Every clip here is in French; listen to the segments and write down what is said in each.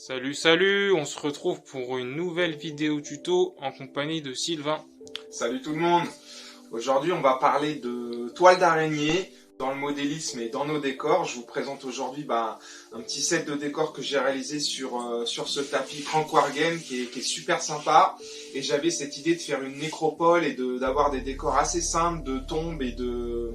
Salut, on se retrouve pour une nouvelle vidéo tuto en compagnie de Sylvain. Salut tout le monde. Aujourd'hui on va parler de toile d'araignée dans le modélisme et dans nos décors. Je vous présente aujourd'hui un petit set de décors que j'ai réalisé sur ce tapis Crank Wargame qui est super sympa. Et j'avais cette idée de faire une nécropole et d'avoir des décors assez simples de tombes et de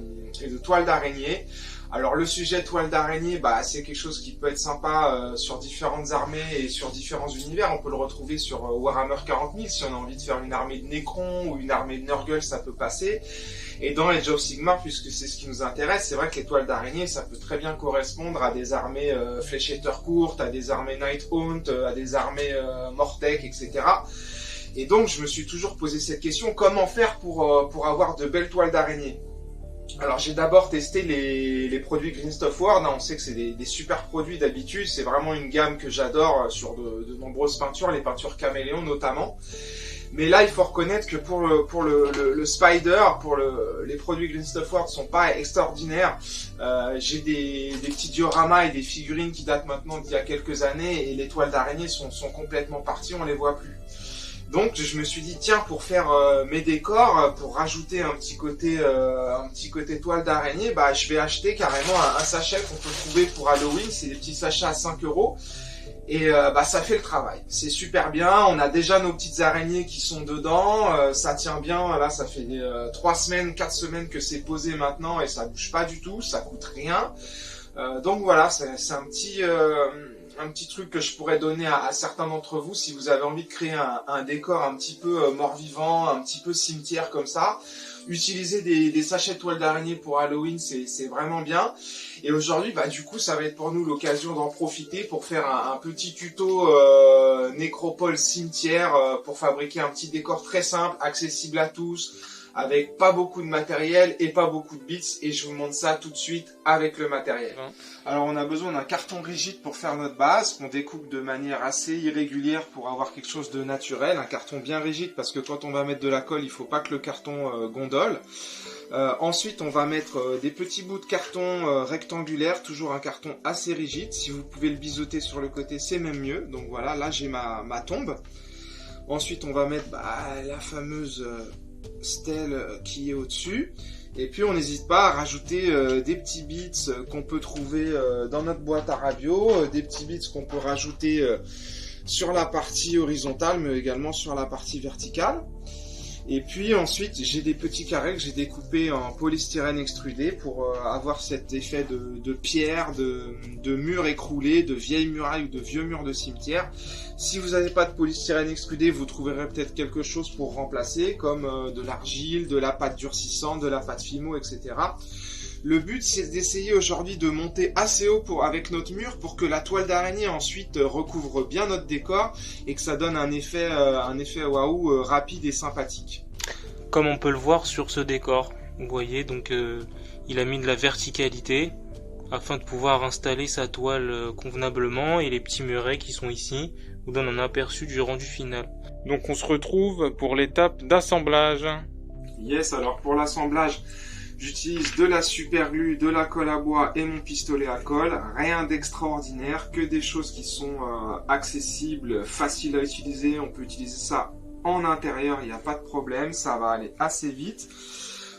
toiles d'araignée. Alors le sujet toile d'araignée, c'est quelque chose qui peut être sympa sur différentes armées et sur différents univers. On peut le retrouver sur Warhammer 40 000 si on a envie de faire une armée de Necrons ou une armée de Nurgle, ça peut passer. Et dans Age of Sigmar, puisque c'est ce qui nous intéresse, c'est vrai que les toiles d'araignée, ça peut très bien correspondre à des armées fléchettes courtes, à des armées Nighthaunt, à des armées Mortek, etc. Et donc je me suis toujours posé cette question, comment faire pour avoir de belles toiles d'araignée? Alors j'ai d'abord testé les produits Green Stuff World, on sait que c'est des super produits d'habitude, c'est vraiment une gamme que j'adore sur de nombreuses peintures, les peintures caméléons notamment. Mais là il faut reconnaître que pour le Spider, les produits Green Stuff World sont pas extraordinaires. J'ai des petits dioramas et des figurines qui datent maintenant d'il y a quelques années et les toiles d'araignée sont complètement parties, on les voit plus. Donc je me suis dit tiens, pour faire mes décors, pour rajouter un petit côté toile d'araignée, je vais acheter carrément un sachet qu'on peut trouver pour Halloween. C'est des petits sachets à 5 € et ça fait le travail. C'est super bien, on a déjà nos petites araignées qui sont dedans, ça tient bien. Là ça fait 3 semaines, 4 semaines que c'est posé maintenant et ça bouge pas du tout, ça coûte rien. Donc voilà, c'est un petit truc que je pourrais donner à certains d'entre vous si vous avez envie de créer un décor un petit peu mort-vivant, un petit peu cimetière comme ça. Utiliser des sachets de toile d'araignée pour Halloween, c'est vraiment bien. Et aujourd'hui, du coup, ça va être pour nous l'occasion d'en profiter pour faire un petit tuto nécropole cimetière pour fabriquer un petit décor très simple, accessible à tous, avec pas beaucoup de matériel et pas beaucoup de bits, et je vous montre ça tout de suite avec le matériel. Alors on a besoin d'un carton rigide pour faire notre base, qu'on découpe de manière assez irrégulière pour avoir quelque chose de naturel, un carton bien rigide parce que quand on va mettre de la colle, il faut pas que le carton gondole. Ensuite on va mettre des petits bouts de carton rectangulaire, toujours un carton assez rigide, si vous pouvez le biseauter sur le côté c'est même mieux. Donc voilà, là j'ai ma tombe. Ensuite on va mettre la fameuse stèle qui est au-dessus, et puis on n'hésite pas à rajouter des petits bits qu'on peut trouver dans notre boîte à radio, des petits bits qu'on peut rajouter sur la partie horizontale mais également sur la partie verticale. Et puis ensuite j'ai des petits carrés que j'ai découpés en polystyrène extrudé pour avoir cet effet de pierre, de murs écroulés, de vieilles murailles ou de vieux murs de cimetière. Si vous n'avez pas de polystyrène extrudé, vous trouverez peut-être quelque chose pour remplacer, comme de l'argile, de la pâte durcissante, de la pâte Fimo, etc. Le but, c'est d'essayer aujourd'hui de monter assez haut avec notre mur pour que la toile d'araignée ensuite recouvre bien notre décor et que ça donne un effet waouh rapide et sympathique. Comme on peut le voir sur ce décor, vous voyez, donc il a mis de la verticalité afin de pouvoir installer sa toile convenablement, et les petits murets qui sont ici vous donnent un aperçu du rendu final. Donc on se retrouve pour l'étape d'assemblage. Yes, alors pour l'assemblage, j'utilise de la super glue, de la colle à bois et mon pistolet à colle. Rien d'extraordinaire, que des choses qui sont accessibles, faciles à utiliser. On peut utiliser ça en intérieur, il n'y a pas de problème, ça va aller assez vite.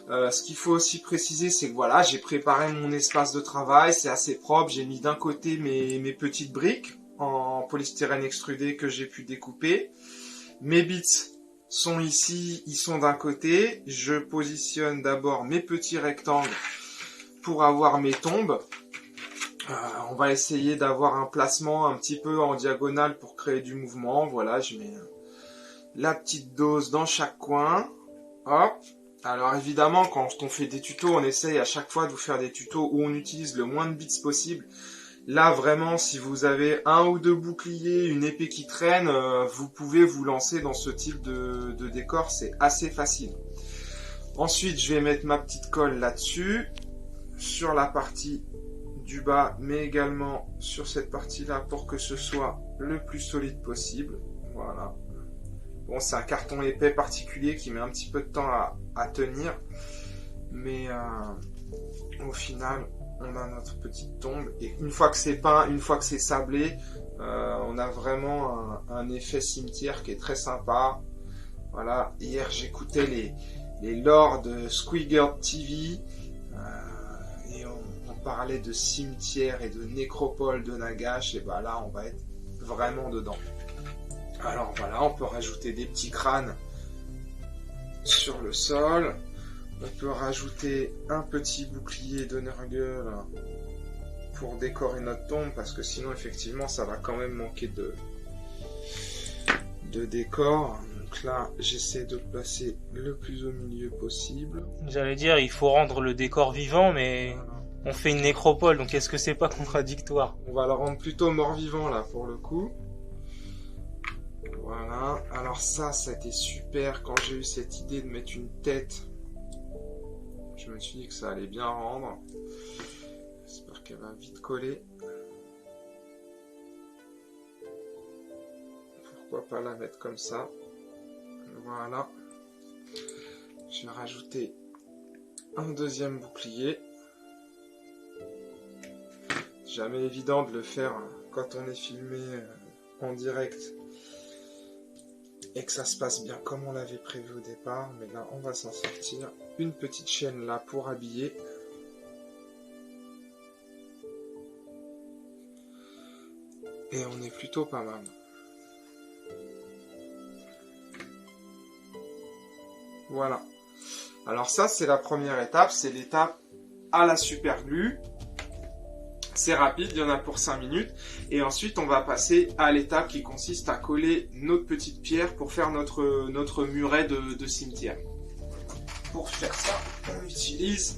Ce qu'il faut aussi préciser, c'est que voilà, j'ai préparé mon espace de travail, c'est assez propre. J'ai mis d'un côté mes petites briques en polystyrène extrudé que j'ai pu découper. Mes bits sont ici, ils sont d'un côté. Je positionne d'abord mes petits rectangles pour avoir mes tombes. On va essayer d'avoir un placement un petit peu en diagonale pour créer du mouvement. Voilà, je mets la petite dose dans chaque coin. Hop. Alors évidemment, quand on fait des tutos, on essaye à chaque fois de vous faire des tutos où on utilise le moins de bits possible. Là, vraiment, si vous avez 1 ou 2 boucliers, une épée qui traîne, vous pouvez vous lancer dans ce type de décor, c'est assez facile. Ensuite, je vais mettre ma petite colle là-dessus, sur la partie du bas, mais également sur cette partie-là pour que ce soit le plus solide possible. Voilà. Bon, c'est un carton épais particulier qui met un petit peu de temps à tenir, mais au final, on a notre petite tombe. Et une fois que c'est peint, une fois que c'est sablé, on a vraiment un effet cimetière qui est très sympa. Voilà, hier j'écoutais les lores de Squiggle TV et on parlait de cimetière et de nécropole de Nagash, et bah là on va être vraiment dedans. Alors voilà, on peut rajouter des petits crânes sur le sol. On peut rajouter un petit bouclier de Nurgle pour décorer notre tombe, parce que sinon effectivement ça va quand même manquer de décor. Donc là j'essaie de le placer le plus au milieu possible. J'allais dire, il faut rendre le décor vivant, mais Voilà. on fait une nécropole, donc est-ce que c'est pas contradictoire? On va le rendre plutôt mort-vivant là pour le coup. Voilà, alors ça a été super quand j'ai eu cette idée de mettre une tête. Je me suis dit que ça allait bien rendre. J'espère qu'elle va vite coller. Pourquoi pas la mettre comme ça. Voilà. Je vais rajouter un deuxième bouclier. Jamais évident de le faire quand on est filmé en direct et que ça se passe bien comme on l'avait prévu au départ, mais là on va s'en sortir. Une petite chaîne là pour habiller. Et on est plutôt pas mal. Voilà. Alors ça c'est la première étape, c'est l'étape à la super glue. C'est rapide, il y en a pour 5 minutes. Et ensuite, on va passer à l'étape qui consiste à coller notre petite pierre pour faire notre muret de cimetière. Pour faire ça, on utilise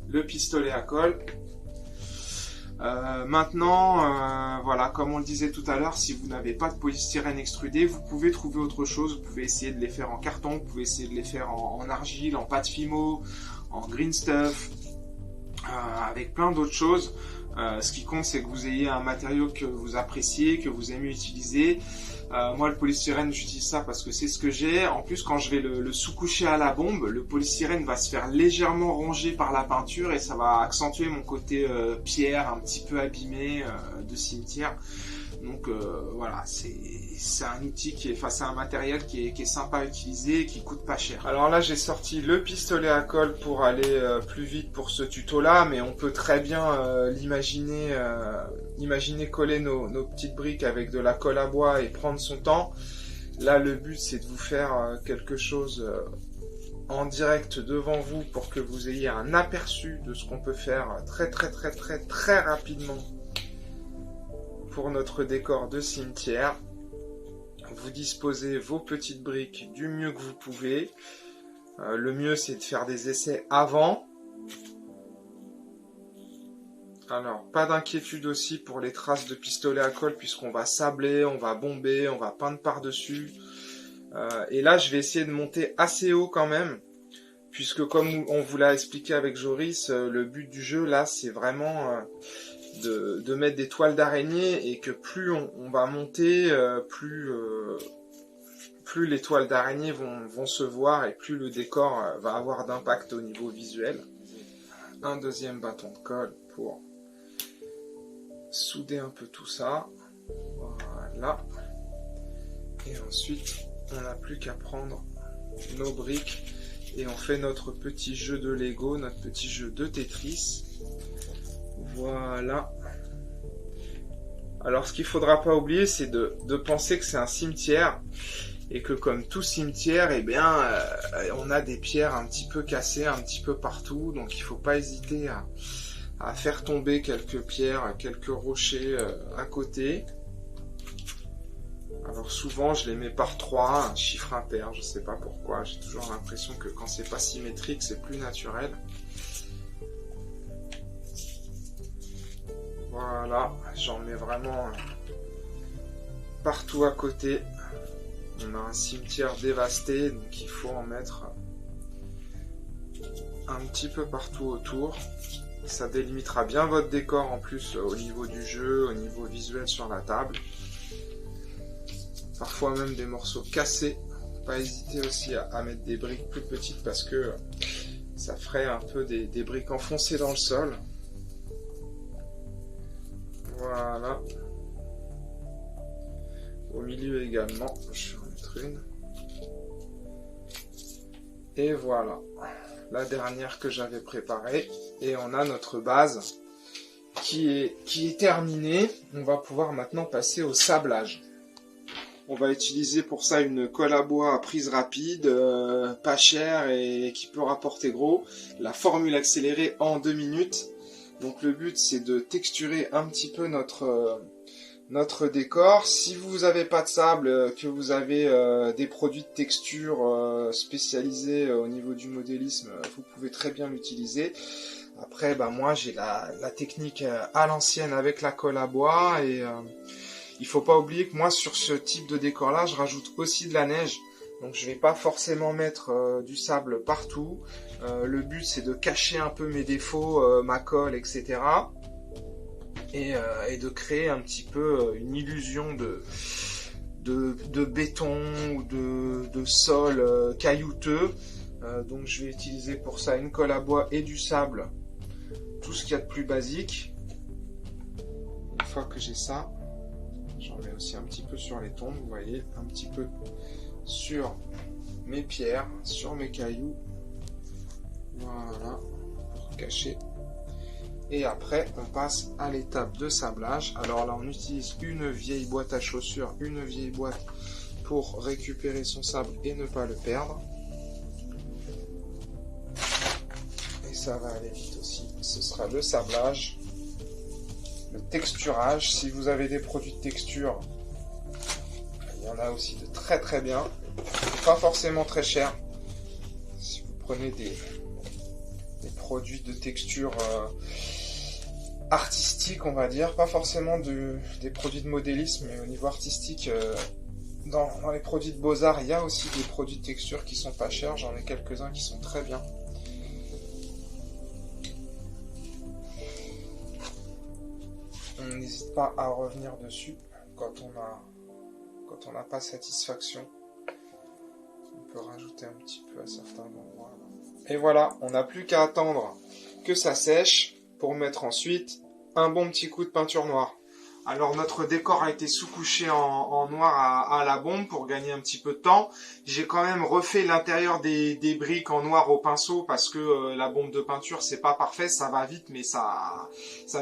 le pistolet à colle. Maintenant, voilà, comme on le disait tout à l'heure, si vous n'avez pas de polystyrène extrudé, vous pouvez trouver autre chose. Vous pouvez essayer de les faire en carton, vous pouvez essayer de les faire en argile, en pâte Fimo, en green stuff. Avec plein d'autres choses. Ce qui compte, c'est que vous ayez un matériau que vous appréciez, que vous aimez utiliser. Moi, le polystyrène, j'utilise ça parce que c'est ce que j'ai. En plus, quand je vais le sous-coucher à la bombe, le polystyrène va se faire légèrement ronger par la peinture et ça va accentuer mon côté pierre, un petit peu abîmé de cimetière. Donc voilà, c'est un outil c'est un matériel qui est sympa à utiliser et qui coûte pas cher. Alors là j'ai sorti le pistolet à colle pour aller plus vite pour ce tuto là, mais on peut très bien l'imaginer coller nos petites briques avec de la colle à bois et prendre son temps. Là le but c'est de vous faire quelque chose en direct devant vous pour que vous ayez un aperçu de ce qu'on peut faire très rapidement pour notre décor de cimetière. Vous disposez vos petites briques du mieux que vous pouvez. Le mieux c'est de faire des essais avant. Alors pas d'inquiétude aussi pour les traces de pistolet à colle puisqu'on va sabler, on va bomber, on va peindre par-dessus. Et là je vais essayer de monter assez haut quand même. Puisque comme on vous l'a expliqué avec Joris, le but du jeu là c'est vraiment de mettre des toiles d'araignée et que plus on va monter, plus les toiles d'araignée vont se voir et plus le décor va avoir d'impact au niveau visuel. Un deuxième bâton de colle pour souder un peu tout ça. Voilà. Et ensuite, on n'a plus qu'à prendre nos briques et on fait notre petit jeu de Lego, notre petit jeu de Tetris. Voilà. Alors ce qu'il faudra pas oublier, c'est de penser que c'est un cimetière et que comme tout cimetière, eh bien, on a des pierres un petit peu cassées un petit peu partout, donc il faut pas hésiter à faire tomber quelques pierres, quelques rochers à côté. Alors souvent je les mets par 3, un chiffre impair, je sais pas pourquoi, j'ai toujours l'impression que quand c'est pas symétrique, c'est plus naturel. Voilà, j'en mets vraiment partout à côté. On a un cimetière dévasté, donc il faut en mettre un petit peu partout autour. Ça délimitera bien votre décor en plus au niveau du jeu, au niveau visuel sur la table. Parfois même des morceaux cassés. Pas hésiter aussi à mettre des briques plus petites parce que ça ferait un peu des briques enfoncées dans le sol. Voilà. Au milieu également, je vais en mettre une. Et voilà, la dernière que j'avais préparée. Et on a notre base qui est terminée. On va pouvoir maintenant passer au sablage. On va utiliser pour ça une colle à bois à prise rapide, pas chère et qui peut rapporter gros. La formule accélérée en 2 minutes. Donc le but c'est de texturer un petit peu notre décor. Si vous n'avez pas de sable, que vous avez des produits de texture spécialisés au niveau du modélisme, vous pouvez très bien l'utiliser. Après, moi j'ai la technique à l'ancienne avec la colle à bois et il faut pas oublier que moi sur ce type de décor là, je rajoute aussi de la neige. Donc je vais pas forcément mettre du sable partout. Le but c'est de cacher un peu mes défauts, ma colle, etc. Et de créer un petit peu une illusion de béton ou de sol caillouteux. Donc je vais utiliser pour ça une colle à bois et du sable. Tout ce qu'il y a de plus basique. Une fois que j'ai ça, j'en mets aussi un petit peu sur les tombes, vous voyez, un petit peu sur mes pierres, sur mes cailloux. Voilà, pour cacher. Et après, on passe à l'étape de sablage. Alors là, on utilise une vieille boîte à chaussures, une vieille boîte pour récupérer son sable et ne pas le perdre. Et ça va aller vite aussi. Ce sera le sablage. Le texturage, si vous avez des produits de texture, il y en a aussi de très très bien, pas forcément très cher. Si vous prenez des produits de texture artistiques, on va dire, pas forcément des produits de modélisme, mais au niveau artistique, dans les produits de Beaux-Arts, il y a aussi des produits de texture qui sont pas chers, j'en ai quelques-uns qui sont très bien. On n'hésite pas à revenir dessus quand on n'a pas satisfaction. On peut rajouter un petit peu à certains endroits. Et voilà, on n'a plus qu'à attendre que ça sèche pour mettre ensuite un bon petit coup de peinture noire. Alors notre décor a été sous-couché en noir à la bombe pour gagner un petit peu de temps. J'ai quand même refait l'intérieur des briques en noir au pinceau parce que la bombe de peinture c'est pas parfait, ça va vite mais ça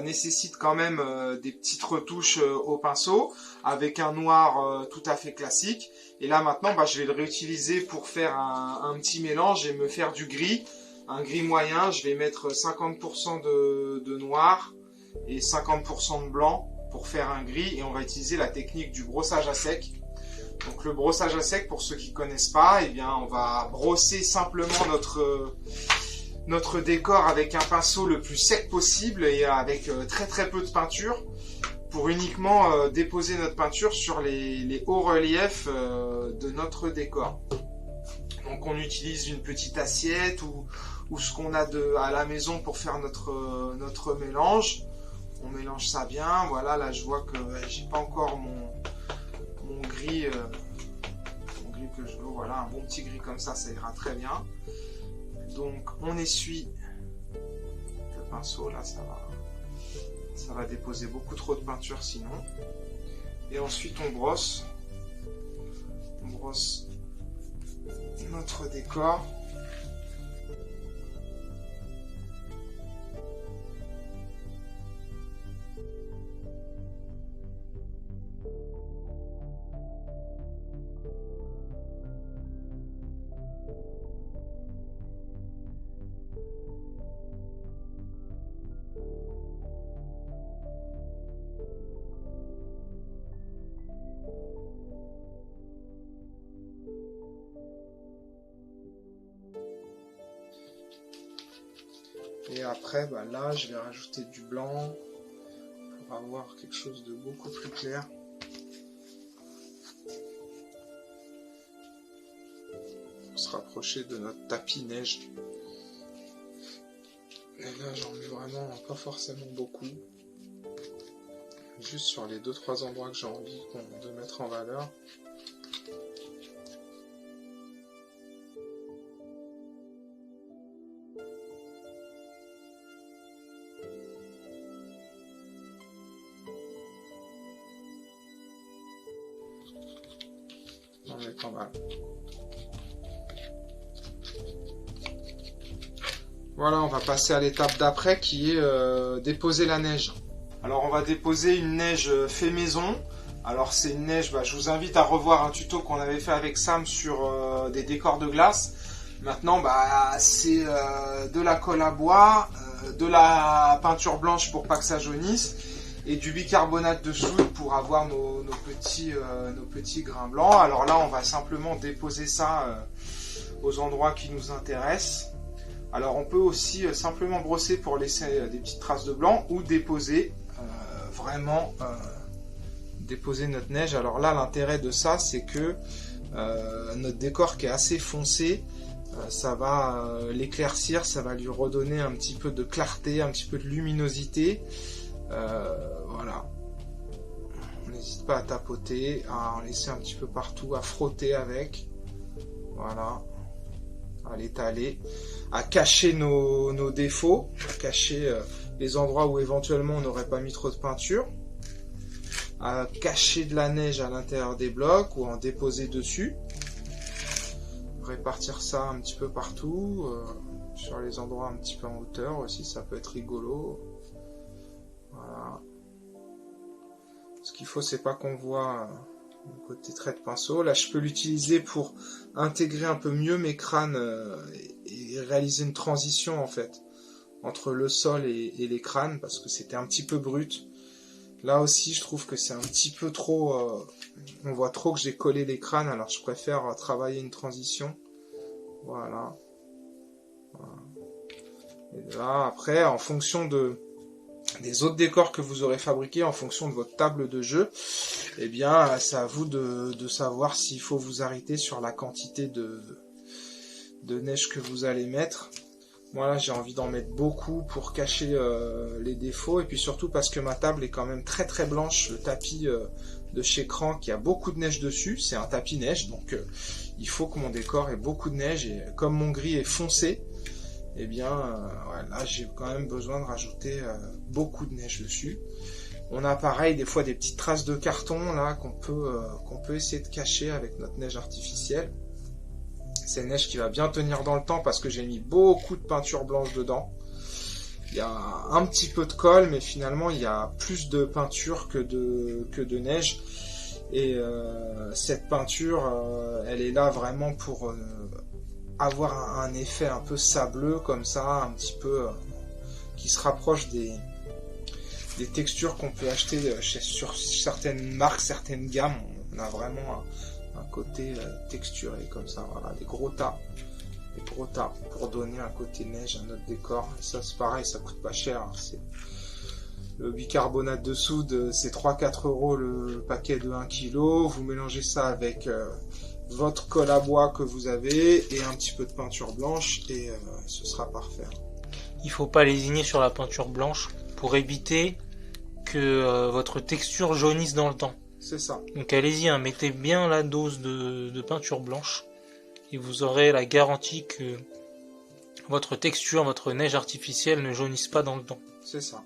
nécessite quand même des petites retouches au pinceau avec un noir tout à fait classique. Et là maintenant je vais le réutiliser pour faire un petit mélange et me faire du gris. Un gris moyen, je vais mettre 50% de noir et 50% de blanc pour faire un gris et on va utiliser la technique du brossage à sec. Donc le brossage à sec, pour ceux qui ne connaissent pas, eh bien on va brosser simplement notre décor avec un pinceau le plus sec possible et avec très très peu de peinture pour uniquement déposer notre peinture sur les hauts reliefs de notre décor. Donc on utilise une petite assiette ou ce qu'on a à la maison pour faire notre mélange. On mélange ça bien. Voilà, là je vois que j'ai pas encore mon gris que je veux. Voilà, un bon petit gris comme ça ira très bien. Donc on essuie le pinceau, là ça va déposer beaucoup trop de peinture sinon. Et ensuite on brosse notre décor. Et après, là, je vais rajouter du blanc pour avoir quelque chose de beaucoup plus clair. Pour se rapprocher de notre tapis neige. Et là, j'en mets vraiment pas forcément beaucoup. Juste sur les 2-3 endroits que j'ai envie de mettre en valeur. On est pas mal. Voilà, on va passer à l'étape d'après qui est déposer la neige. Alors on va déposer une neige fait maison. Alors c'est une neige, je vous invite à revoir un tuto qu'on avait fait avec Sam sur des décors de glace. Maintenant c'est de la colle à bois, de la peinture blanche pour pas que ça jaunisse et du bicarbonate de soude pour avoir nos petits grains blancs. Alors là on va simplement déposer ça aux endroits qui nous intéressent. Alors on peut aussi simplement brosser pour laisser des petites traces de blanc ou déposer déposer notre neige. Alors là l'intérêt de ça c'est que notre décor qui est assez foncé, ça va l'éclaircir, ça va lui redonner un petit peu de clarté, un petit peu de luminosité. Voilà. N'hésite pas à tapoter, à en laisser un petit peu partout, à frotter avec. Voilà. À l'étaler, à cacher nos défauts, à cacher les endroits où éventuellement on n'aurait pas mis trop de peinture, à cacher de la neige à l'intérieur des blocs ou en déposer dessus, répartir ça un petit peu partout, sur les endroits un petit peu en hauteur aussi, ça peut être rigolo. Voilà. Ce qu'il faut, c'est pas qu'on voit le côté trait de pinceau. Là, je peux l'utiliser pour intégrer un peu mieux mes crânes et réaliser une transition en fait entre le sol et les crânes parce que c'était un petit peu brut. Là aussi, je trouve que c'est un petit peu trop... on voit trop que j'ai collé les crânes, alors je préfère travailler une transition. Voilà. Et là, après, en fonction des autres décors que vous aurez fabriqués, en fonction de votre table de jeu, eh bien, c'est à vous de savoir s'il faut vous arrêter sur la quantité de neige que vous allez mettre. Moi, là, j'ai envie d'en mettre beaucoup pour cacher les défauts, et puis surtout parce que ma table est quand même très très blanche. Le tapis de chez Crank, qui a beaucoup de neige dessus, c'est un tapis neige, donc il faut que mon décor ait beaucoup de neige, et comme mon gris est foncé, eh bien, là, j'ai quand même besoin de rajouter beaucoup de neige dessus. On a pareil, des fois, des petites traces de carton, là, qu'on peut essayer de cacher avec notre neige artificielle. C'est une neige qui va bien tenir dans le temps parce que j'ai mis beaucoup de peinture blanche dedans. Il y a un petit peu de colle, mais finalement, il y a plus de peinture que de neige. Et cette peinture, elle est là vraiment pour... avoir un effet un peu sableux comme ça, un petit peu qui se rapproche des textures qu'on peut acheter sur certaines marques, certaines gammes. On a vraiment un côté texturé comme ça, voilà, des gros tas pour donner un côté neige à notre décor. Et ça c'est pareil, ça coûte pas cher, hein. C'est le bicarbonate de soude, c'est 3-4 € le paquet de 1 kg. Vous mélangez ça avec votre colle à bois que vous avez et un petit peu de peinture blanche et ce sera parfait. Il faut pas lésigner sur la peinture blanche pour éviter que votre texture jaunisse dans le temps. C'est ça. Donc allez-y, hein, mettez bien la dose de peinture blanche et vous aurez la garantie que votre texture, votre neige artificielle ne jaunisse pas dans le temps. C'est ça.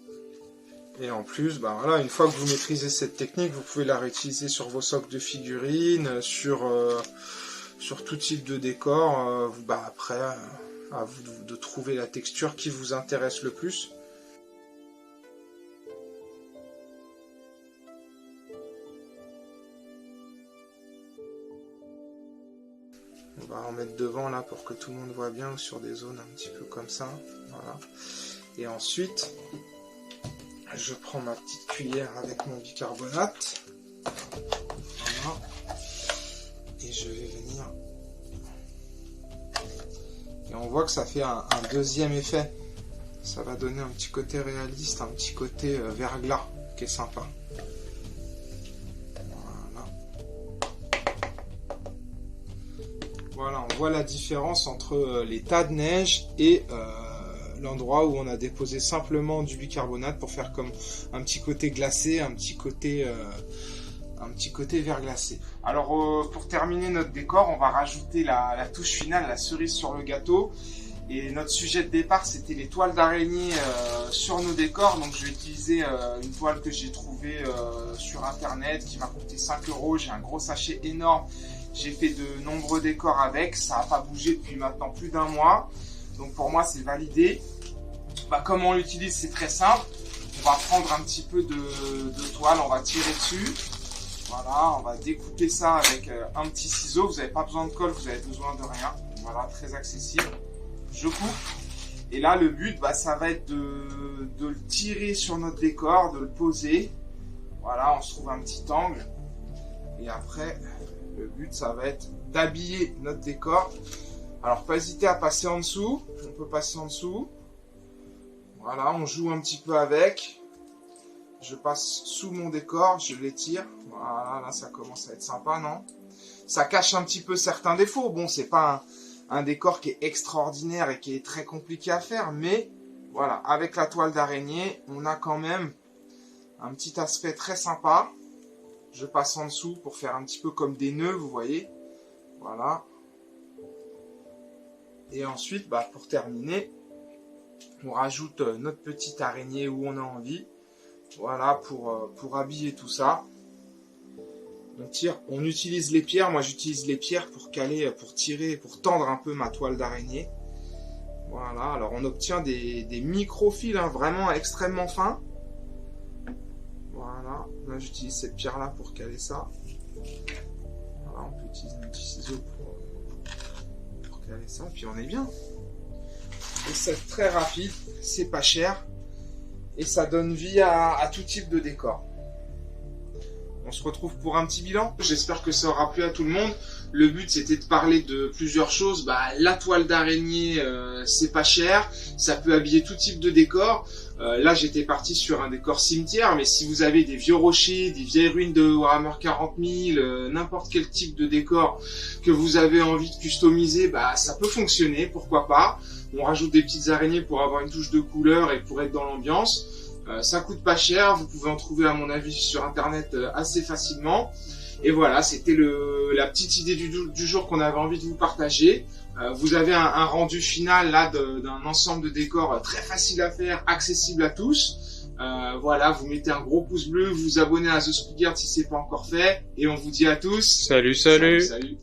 Et en plus, voilà, une fois que vous maîtrisez cette technique, vous pouvez la réutiliser sur vos socles de figurines, sur tout type de décor. Après, à vous de trouver la texture qui vous intéresse le plus. On va en mettre devant là pour que tout le monde voit bien, ou sur des zones un petit peu comme ça. Voilà. Et ensuite... je prends ma petite cuillère avec mon bicarbonate. Voilà. Et je vais venir. Et on voit que ça fait un deuxième effet. Ça va donner un petit côté réaliste, un petit côté verglas qui est sympa. Voilà. Voilà, on voit la différence entre les tas de neige et l'endroit où on a déposé simplement du bicarbonate pour faire comme un petit côté glacé, un petit côté verglacé. Alors pour terminer notre décor, on va rajouter la touche finale, la cerise sur le gâteau. Et notre sujet de départ, c'était les toiles d'araignée sur nos décors. Donc je vais utiliser une toile que j'ai trouvée sur internet qui m'a coûté 5 €. J'ai un gros sachet énorme. J'ai fait de nombreux décors avec, ça n'a pas bougé depuis maintenant plus d'1 mois. Donc pour moi c'est validé. Comment on l'utilise, c'est très simple. On va prendre un petit peu de toile, on va tirer dessus. Voilà, on va découper ça avec un petit ciseau. Vous n'avez pas besoin de colle, vous avez besoin de rien. Voilà, très accessible. Je coupe. Et là, le but, ça va être de le tirer sur notre décor, de le poser. Voilà, on se trouve un petit angle. Et après, le but, ça va être d'habiller notre décor. Alors, pas hésiter à passer en dessous. On peut passer en dessous. Voilà, on joue un petit peu avec. Je passe sous mon décor, je l'étire. Voilà, là, ça commence à être sympa, non? Ça cache un petit peu certains défauts. Bon, c'est pas un décor qui est extraordinaire et qui est très compliqué à faire, mais voilà, avec la toile d'araignée, on a quand même un petit aspect très sympa. Je passe en dessous pour faire un petit peu comme des nœuds, vous voyez. Voilà. Et ensuite, pour terminer, on rajoute notre petite araignée où on a envie. Voilà, pour habiller tout ça. On utilise les pierres. Moi, j'utilise les pierres pour caler, pour tirer, pour tendre un peu ma toile d'araignée. Voilà, alors on obtient des micro-fils, vraiment extrêmement fins. Voilà, là j'utilise cette pierre-là pour caler ça. Voilà, on peut utiliser un petit ciseau pour caler ça, puis on est bien. Et c'est très rapide, c'est pas cher. Et ça donne vie à tout type de décor. On se retrouve pour un petit bilan. J'espère que ça aura plu à tout le monde. Le but, c'était de parler de plusieurs choses. La toile d'araignée, c'est pas cher. Ça peut habiller tout type de décor. Là, j'étais parti sur un décor cimetière. Mais si vous avez des vieux rochers, des vieilles ruines de Warhammer 40 000, n'importe quel type de décor que vous avez envie de customiser, ça peut fonctionner. Pourquoi pas. On rajoute des petites araignées pour avoir une touche de couleur et pour être dans l'ambiance. Ça coûte pas cher, vous pouvez en trouver à mon avis sur internet assez facilement. Et voilà, c'était la petite idée du jour qu'on avait envie de vous partager. Vous avez un rendu final là d'un ensemble de décors très facile à faire, accessible à tous. Voilà, vous mettez un gros pouce bleu, vous vous abonnez à The Squigard si c'est pas encore fait. Et on vous dit à tous. Salut, salut. Salut.